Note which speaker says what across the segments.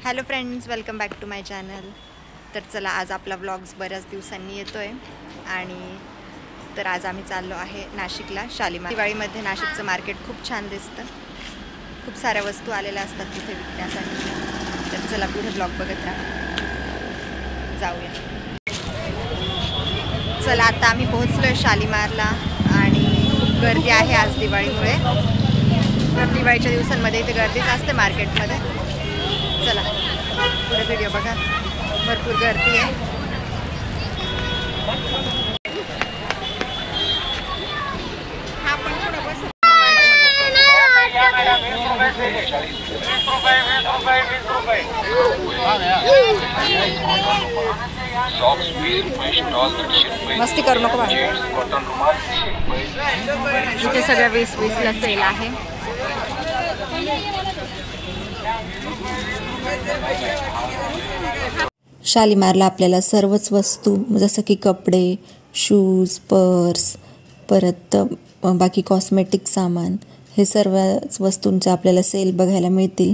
Speaker 1: Hello friends, welcome back to my channel. तर चला, आज आपला व्लॉग्स बऱ्याच दिवसांनी येतो आहे आणि तर आज आम्ही चाललो आहे नाशिकला शालीमार. दिवाळीमध्ये नाशिकचं मार्केट खूप छान दिसतं. खूप साऱ्या वस्तू आलेल्या असतात तिथे विकण्यासाठी. तर चला, पुढे ब्लॉग बघत राहा. जाऊया. चला, आता आम्ही पोहोचलो आहे शालीमारला आणि खूप गर्दी आहे आज दिवाळीमुळे. तर दिवाळीच्या दिवसांमध्ये इथे गर्दीच असते मार्केटमध्ये. चला, पुढे व्हिडिओ बघा. भरपूर गर्दी आहे. मस्ती करू नको बाबा. इथे सगळ्या 20-20ला सेल आहे.
Speaker 2: शालीमारला आपल्याला सर्वच वस्तू जसं की कपडे, शूज, पर्स, परत बाकी कॉस्मेटिक सामान, हे सर्वच वस्तूंचं आपल्याला सेल बघायला मिळतील.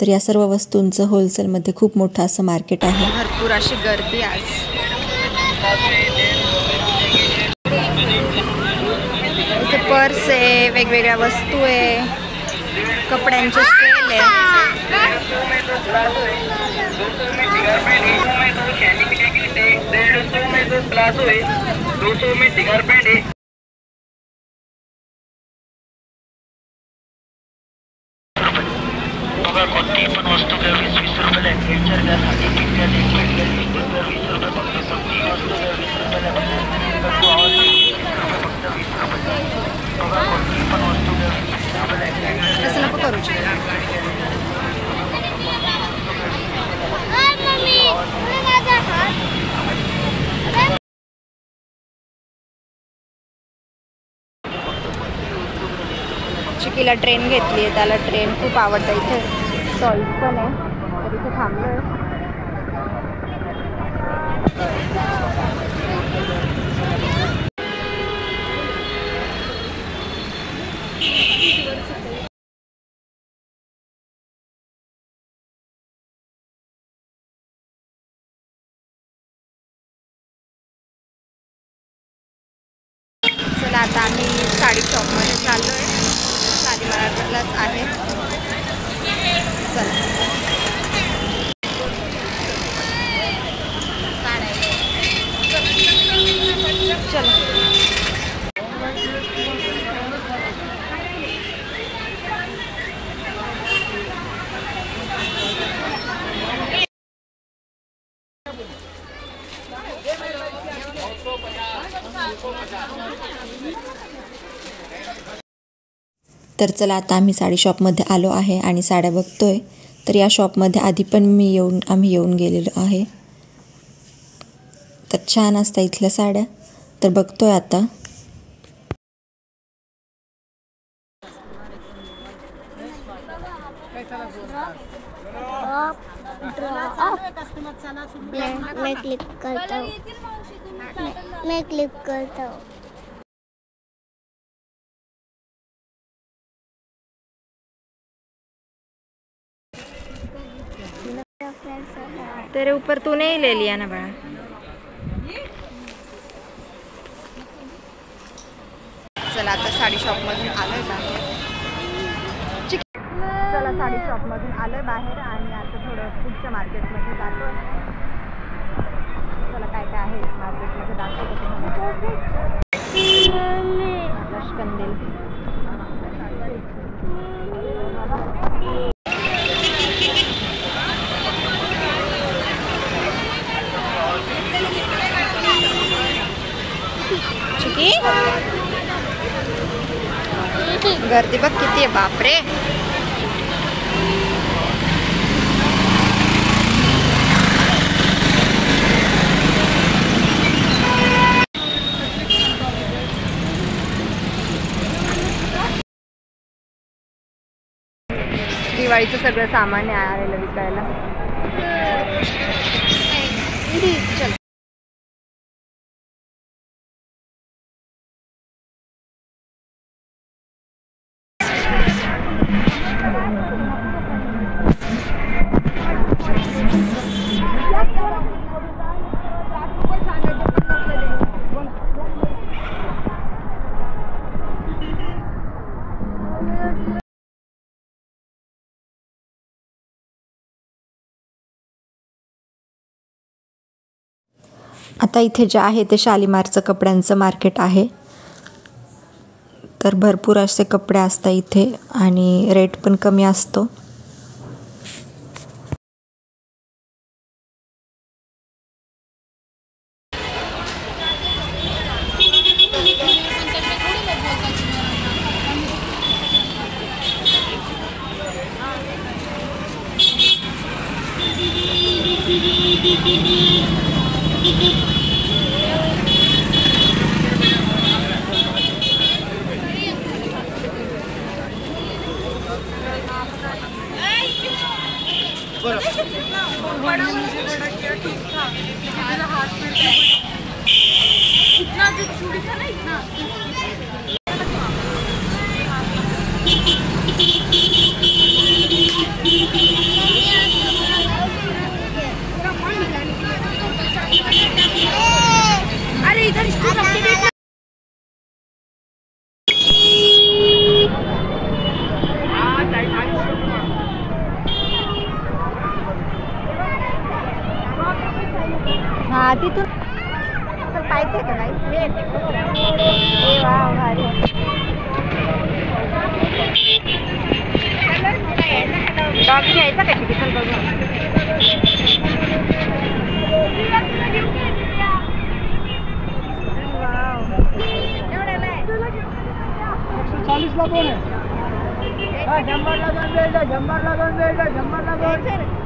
Speaker 2: तर या सर्व वस्तूंचं होलसेलमध्ये खूप मोठं असं मार्केट आहे.
Speaker 1: भरपूर अशी गर्दी आज. इथे पर्स आहे, वेगवेगळ्या वस्तू आहे, कपड्यांचे सेल आहे.
Speaker 3: कोणती पण वस्तू घ्या 20-20 रुपयाला. एडवेंचर घ्या 20 रुपये फक्त. कोणती वस्तू घ्या 20 रुपयाला. कोणती पण वस्तू घ्या 20 रुपयाला.
Speaker 1: तसं नको करू. चिकीला ट्रेन घेतली आहे, त्याला ट्रेन खूप आवडतं. इथे स्टॉल्स पण आहे, तर इथे थांबलो आहे. चला, आता आम्ही साडी शॉपमध्ये चाललो आहे. शालीमारलाच आहे. चला. चला.
Speaker 2: तर चला, आता आम्ही साडी शॉपमध्ये आलो आहे आणि साड्या बघतोय. तर या शॉपमध्ये आधी पण आम्ही येऊन गेलेलो आहे. तर छान असतात इथल्या साड्या. तर बघतोय आता.
Speaker 4: मैं क्लिक करता हूँ.
Speaker 1: तेरे ऊपर तूने ही ले लिया ना बड़ा. चला, आता साडी शॉपमधून आलोय बाहेर. चला, साडी शॉपमधून आलोय बाहेर आणि आता थोडं पुढच्या मार्केटमध्ये जातो. चला, काय काय आहे मार्केटमध्ये दाखवतो. लष्कंदील, गर्दी बघ किती आहे. बापरे. दिवाळीचं सगळं सामान आहे आलेलं विकायला. चल.
Speaker 2: आता इथे जे आहे ते शालीमारचं कपड्यांचं मार्केट आहे. तर भरपूर असे कपडे असतात इथे आणि रेट पण कमी असतो.
Speaker 1: हा तिथून पाहिजे का काही डॉग घ्यायचा का तिथे? चल बघू.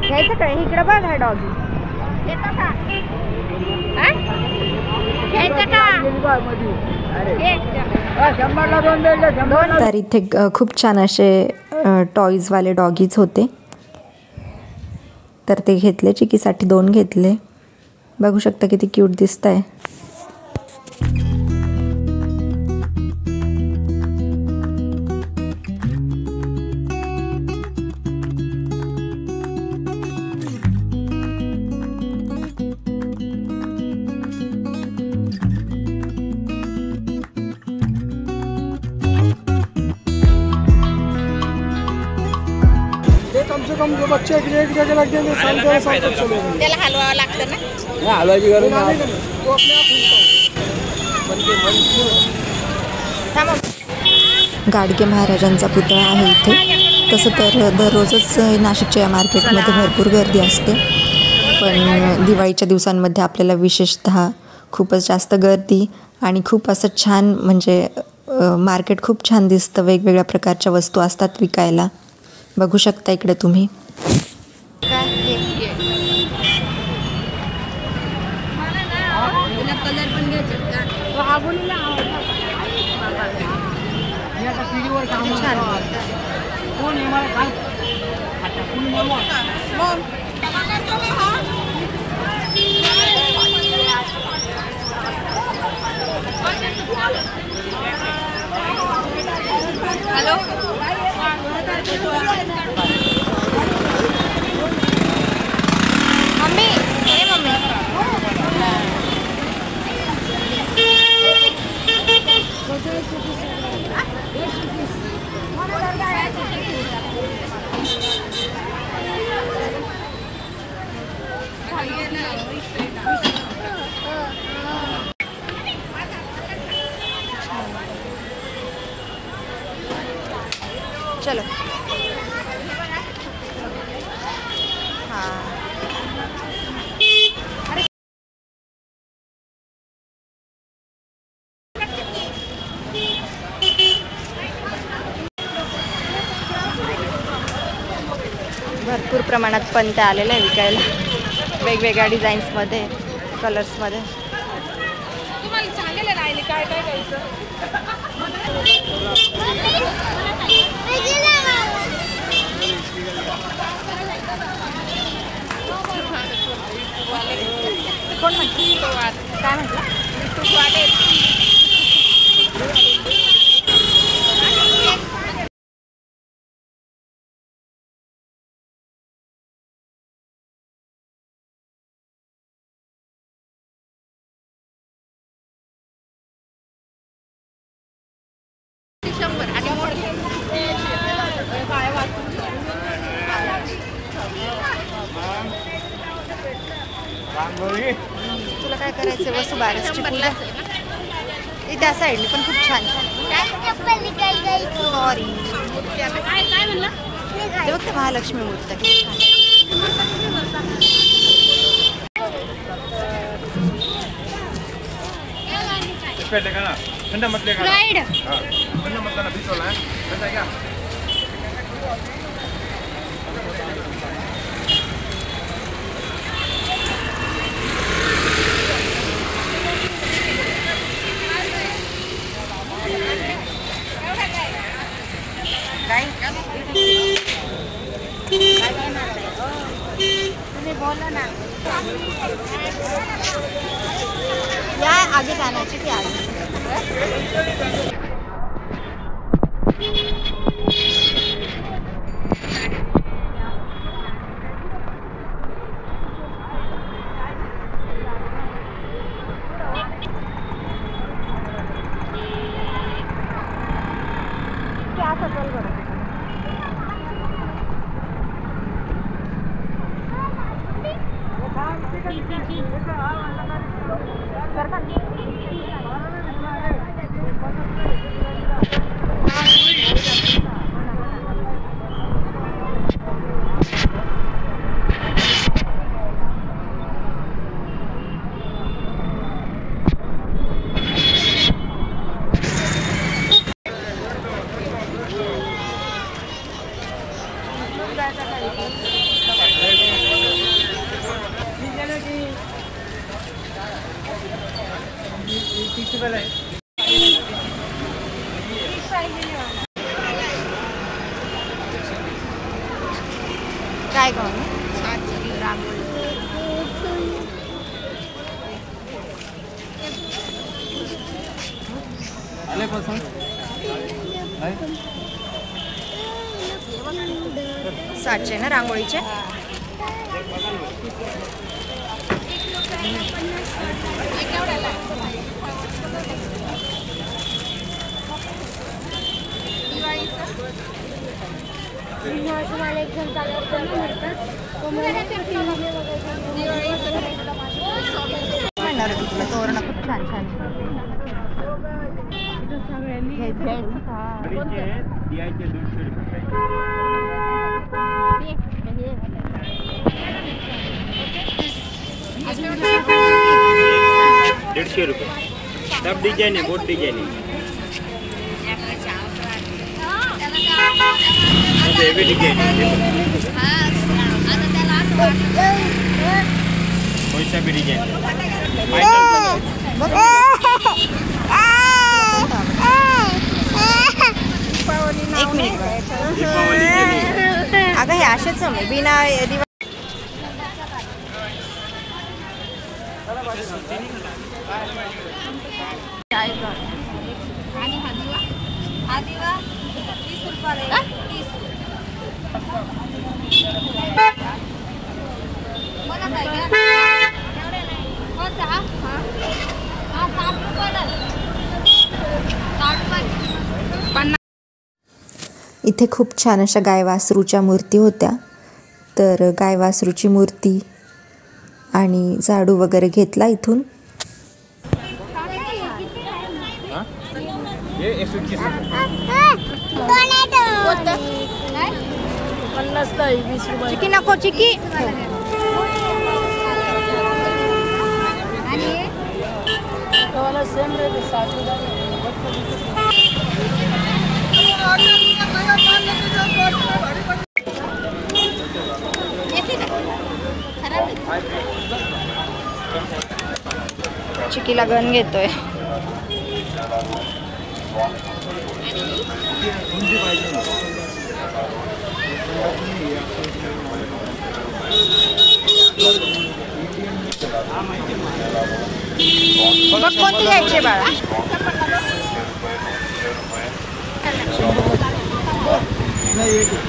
Speaker 1: घ्यायचं काय? इकडे बघ हा डॉगी.
Speaker 2: तर इथे खूप छान असे टॉईजवाले डॉगीज होते. तर ते घेतले. चिकीसाठी 2 घेतले. बघू शकता किती क्यूट दिसत आहे.
Speaker 5: कम से कम जो बच्चे एक जगह लग जाएंगे, साल तक चलेगा.
Speaker 1: त्याला हलवावं लागतं ना.
Speaker 5: हलवायची गरज नाही. वो अपने आप
Speaker 2: गाडगे महाराजांचा पुतळा आहे इथे. तसं तर दररोजच नाशिकच्या या मार्केटमध्ये भरपूर गर्दी असते, पण दिवाळीच्या दिवसांमध्ये आपल्याला विशेषतः खूपच जास्त गर्दी आणि खूप असं छान म्हणजे मार्केट खूप छान दिसतं. वेगवेगळ्या प्रकारच्या वस्तू असतात विकायला. बघू शकता इकडे तुम्ही.
Speaker 1: हॅलो. मम्मी, हे मम्मी. चलो. हाँ. भरपूर प्रमाणात पणत्या आलेल्या आहे विकायला, वेगवेगळ्या डिझाईन्समध्ये, कलर्समध्ये.
Speaker 6: तुम्हाला सांगेल राहिले काय काय घ्यायचं.
Speaker 1: कोण म्हटलं? काय म्हटलं? तुला काय करायचं? वसुबारसची पूजा त्या साईडने पण खूप छान छान. सॉरी ते बघ महालक्ष्मी मूर्त या आगे जाण्याची ती आगे. काय गं सातशे ना रांगोळीचे.
Speaker 4: तुम्हाला एक जण
Speaker 1: म्हणणार होती तुला तोरण खूप छान छान.
Speaker 7: ₹150 सब डिजाइन है, बहुत डिजाइन है. हेवी डिजाइन है, कोई सा भी डिजाइन.
Speaker 1: एक मिनिट अगं हे असेच बिना दिवा.
Speaker 6: हा दिवा 30 रुपयाला. 30 मला काय घ्या कोणता? हा 60 रुपयाला. 60 रुपये.
Speaker 2: इथे खूप छान अशा गायवासरूच्या मूर्ती होत्या. तर गायवासरूची मूर्ती आणि झाडू वगैरे घेतला इथून.
Speaker 1: चिकी नको चिकी. चिकीला गण घेतोय. बघ कोणती घ्यायची बाळा.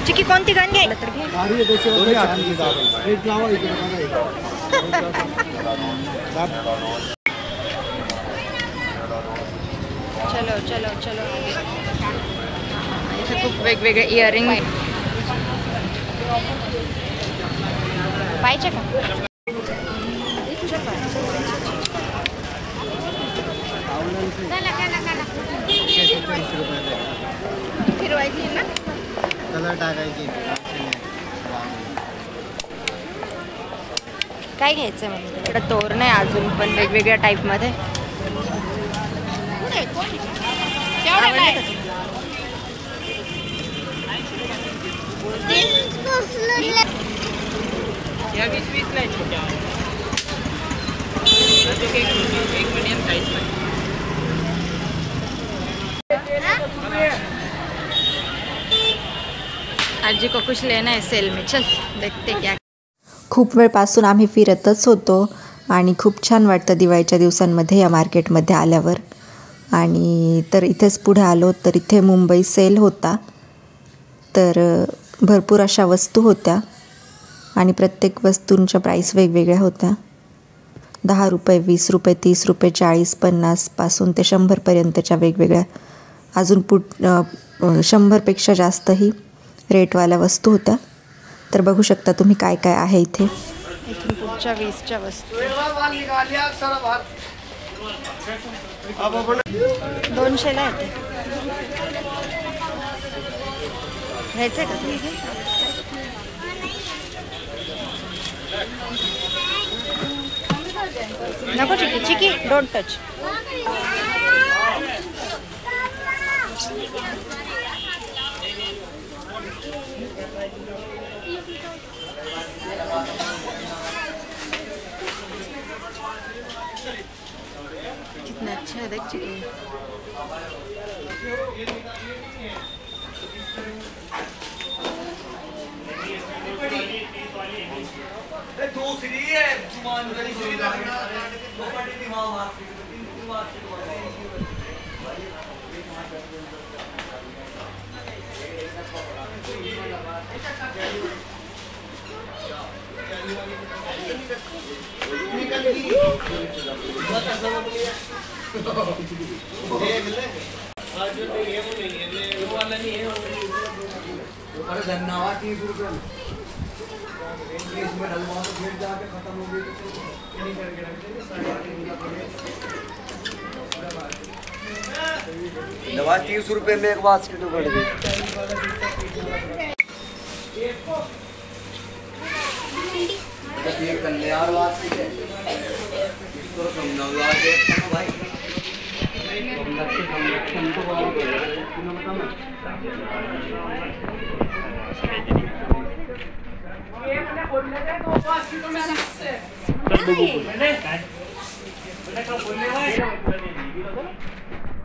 Speaker 1: चिकी कोणती गण घ्यायला तर घे. चलो चलो चलो. इथे खूप वेगवेगळे इयरिंग पाहिजे का. फिरवायची ना
Speaker 5: कलर टाकायची.
Speaker 1: काय घ्यायचं मग इकडे तोरण आहे अजून पण वेगवेगळ्या टाईपमध्ये.
Speaker 6: या 20 ला आहे छोट्या. एक मीडियम साइज में.
Speaker 1: आजी को कुछ लेना है सेल में, चल देखते क्या.
Speaker 2: खूप वेळपासून आम्ही फिरतच होतो आणि खूप छान वाटतं दिवाळीच्या दिवसांमध्ये या मार्केटमध्ये आल्यावर. आणि तर इथेच पुढे आलो तर इथे मुंबई सेल होता. तर भरपूर अशा वस्तू होत्या आणि प्रत्येक वस्तूंच्या प्राईस वेगवेगळ्या होत्या. 10 रुपये, 20 रुपये, 30 रुपये, 40, 50 पासून ते 100पर्यंतच्या वेगवेगळ्या अजून 100पेक्षा जास्तही रेटवाल्या वस्तू होत्या. तर बघू शकता तुम्ही काय काय आहे इथे.
Speaker 1: इथून पुढच्या 20च्या वस्तू 200ला येते. घ्यायचं का तुम्ही? नको चिकी, चिकी डोंट टच. कितना अच्छा है देख चिकी.
Speaker 5: दवा 30 रुपए में एक बास्केट पड़ गई. ये कल्याण बास्केट है. इसको समझाओ भाई.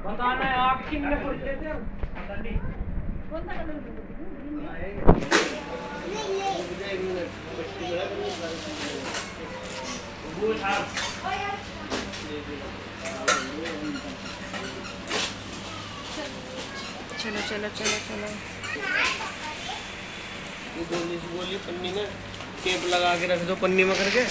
Speaker 3: बताना है आप कितने पूछते थे.
Speaker 1: चलो चलो चलो चलो.
Speaker 3: बोली पन्नी में टेप लगा के रख दो पन्नी में करके.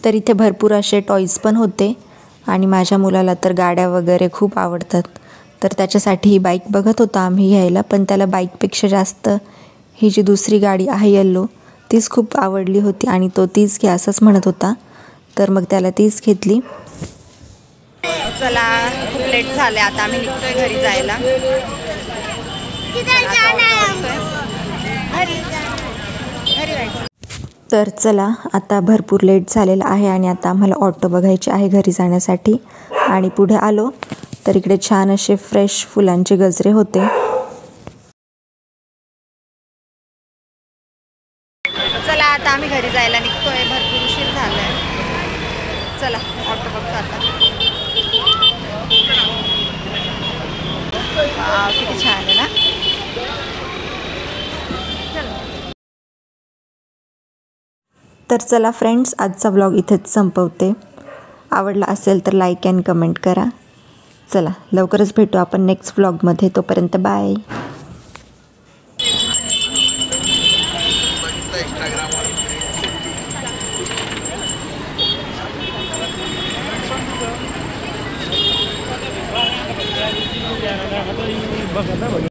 Speaker 2: तर इथे भरपूर असे टॉईज पण होते आणि माझ्या मुलाला तर गाड्या वगैरे खूप आवडतात. तर त्याच्यासाठी ही बाईक बघत होता आम्ही घ्यायला, पण त्याला बाईकपेक्षा जास्त ही जी दुसरी गाडी आहे येल्लो तीच खूप आवडली होती आणि तो तीच घ्या असंच म्हणत होता. तर मग त्याला तीच घेतली.
Speaker 1: चला खूप लेट झाले, आता आम्ही निघतोय घरी जायला.
Speaker 2: तर चला आता भरपूर लेट झालेला आहे आणि आता आम्हाला ऑटो बघायची आहे घरी जाण्यासाठी. आणि पुढे आलो तर इकडे छान असे फ्रेश फुलांचे गजरे होते.
Speaker 1: चला आता आम्ही घरी जायला निघतोय, भरपूर उशीर झालाय. चला ऑटो बघतो आता. किती छान आहे ना.
Speaker 2: तर चला फ्रेंड्स, आजचा व्लॉग इथेच संपवते. आवडला असेल तर लाईक अँड कमेंट करा. चला लवकरच भेटू आपण नेक्स्ट व्लॉगमध्ये. तोपर्यंत बाय.